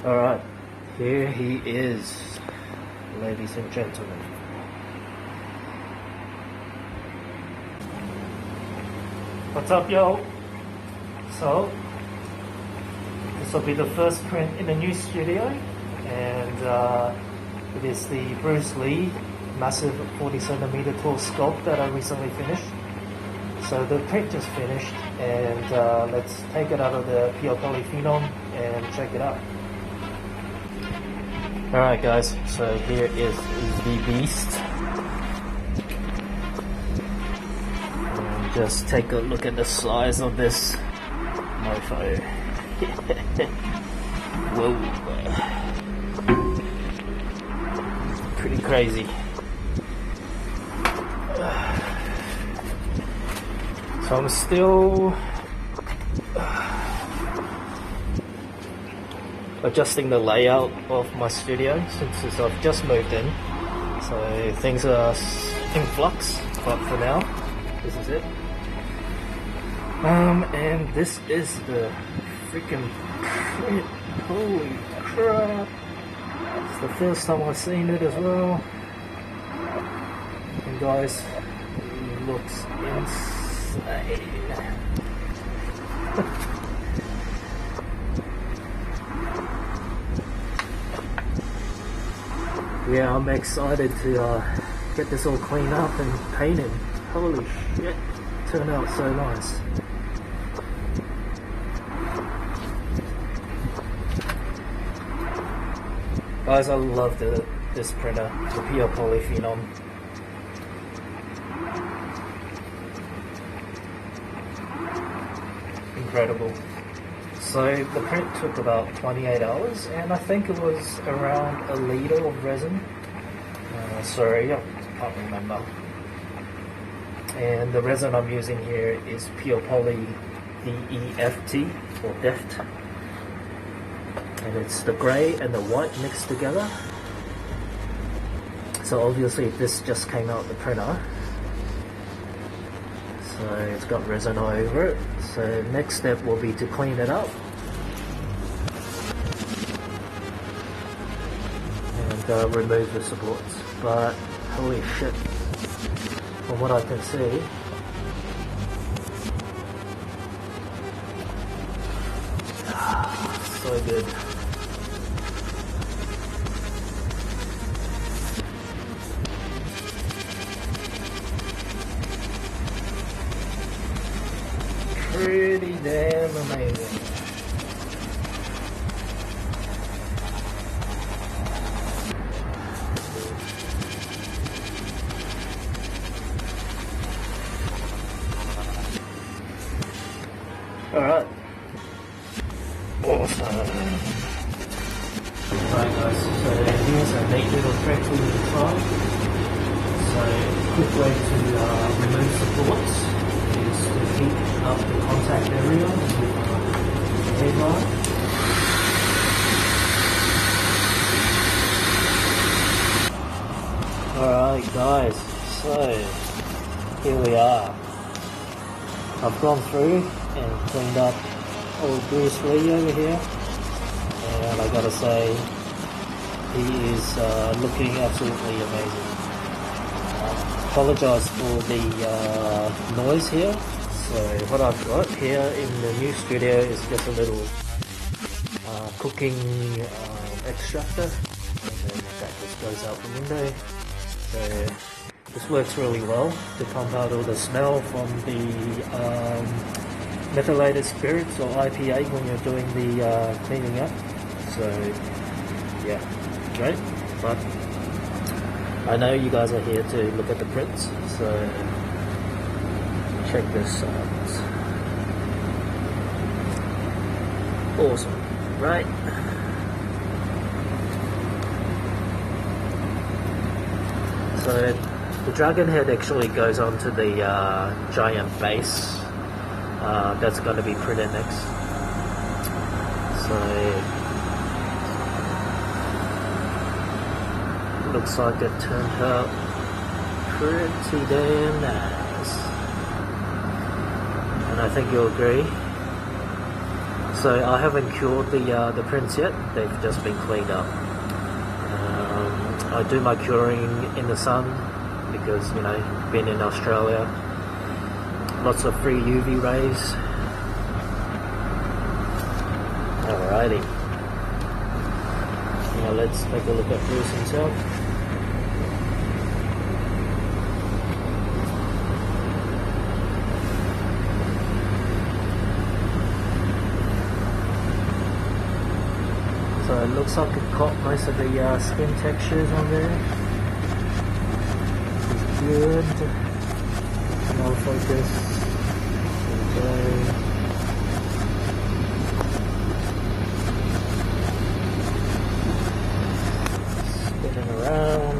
Alright, here he is, ladies and gentlemen. What's up, yo? So, this will be the first print in the new studio, and it is the Bruce Lee massive 40cm tall sculpt that I recently finished. So the print is finished, and let's take it out of the Peopoly Phenom and check it out. Alright guys, so here is the beast. And just take a look at the size of this mofo. Whoa. Pretty crazy. So I'm still adjusting the layout of my studio since I've just moved in, so things are in flux, but for now this is it. And this is the freaking print. Holy crap, it's the first time I've seen it as well, and guys, it looks insane. Yeah, I'm excited to get this all cleaned up and painted. Holy shit, turned out so nice. Guys, I love this printer, the Peopoly Phenom. Incredible. So the print took about 28 hours, and I think it was around a litre of resin. Sorry, I can't remember. And the resin I'm using here is Peopoly DEFT, or DEFT. And it's the grey and the white mixed together. So obviously this just came out the printer. So it's got resin all over it. So next step will be to clean it up and remove the supports. But holy shit, from what I can see, so good. Pretty damn amazing. Alright. Awesome. Alright guys, so here's a neat little trick we can try. So a quick way to remove supports is to heat up the contact area with the hairdryer. Alright guys, so here we are. I've gone through and cleaned up old Bruce Lee over here, and I gotta say, he is looking absolutely amazing. Apologise for the noise here. So what I've got here in the new studio is just a little cooking extractor, and then that just goes out the window. So this works really well to pump out all the smell from the methylated spirits or IPA when you're doing the cleaning up. So yeah, great. But I know you guys are here to look at the prints, so check this out. Awesome, right? So the dragon head actually goes onto the giant base that's going to be printed next. So looks like it turned out pretty damn nice, and I think you'll agree. So I haven't cured the prints yet, they've just been cleaned up. I do my curing in the sun because, you know, being in Australia, lots of free UV rays. Alrighty. Now let's take a look at Bruce himself. So it looks like it caught most of the skin textures on there. Good. No focus. Okay. Spinning around.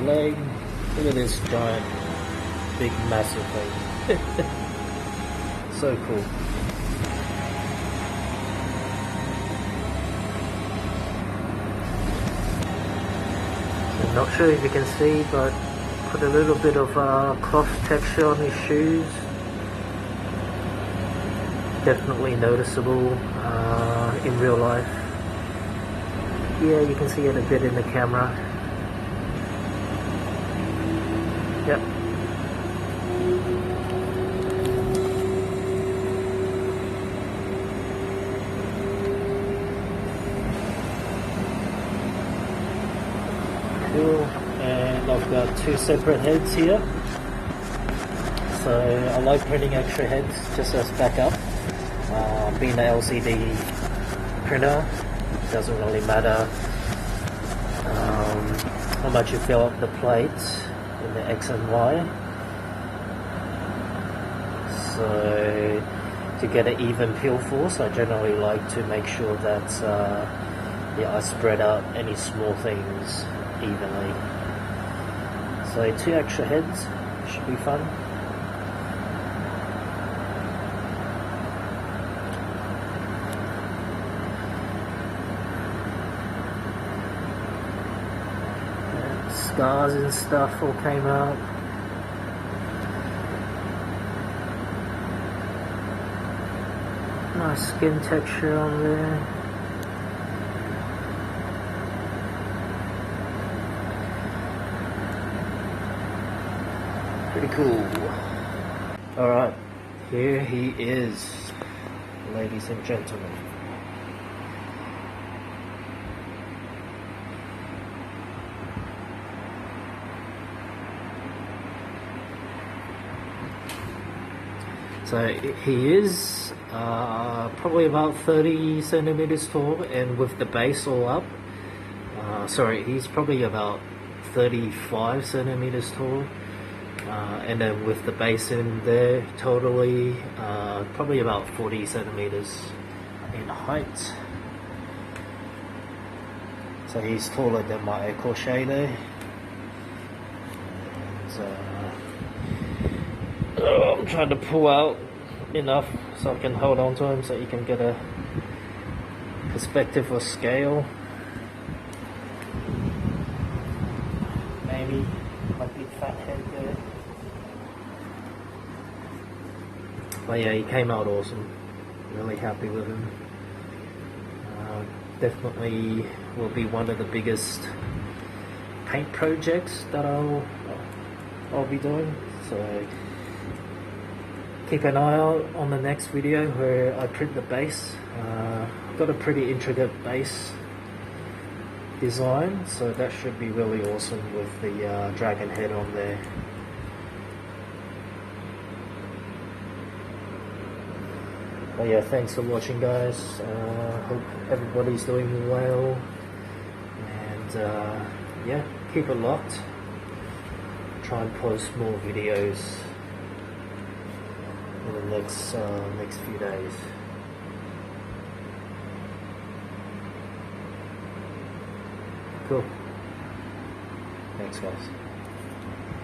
Leg. Look at this giant, big, massive thing. So cool. I'm not sure if you can see, but put a little bit of cloth texture on his shoes. Definitely noticeable in real life. Yeah, you can see it a bit in the camera. Yep. Cool. And I've got two separate heads here. So I like printing extra heads just as backup. Being an LCD printer, it doesn't really matter how much you fill up the plates in the X and Y. So to get an even peel force, I generally like to make sure that I spread out any small things evenly. So 2 extra heads should be fun. Scars and stuff all came out. Nice skin texture on there. Pretty cool. Alright, here he is, ladies and gentlemen. So he is probably about 30 centimeters tall, and with the base all up, sorry, he's probably about 35 centimeters tall, and then with the base in there totally, probably about 40 centimeters in height. So he's taller than my Ecorche there. So I'm trying to pull out enough so I can hold on to him so you can get a perspective or scale. Maybe my big fat head there. But yeah, he came out awesome. Really happy with him. Definitely will be one of the biggest paint projects that I'll be doing. So keep an eye out on the next video where I print the base. Got a pretty intricate base design, so that should be really awesome with the dragon head on there. But yeah, thanks for watching, guys. Hope everybody's doing well, and yeah, keep it locked. Try and post more videos in the next few days. Cool. Thanks, guys.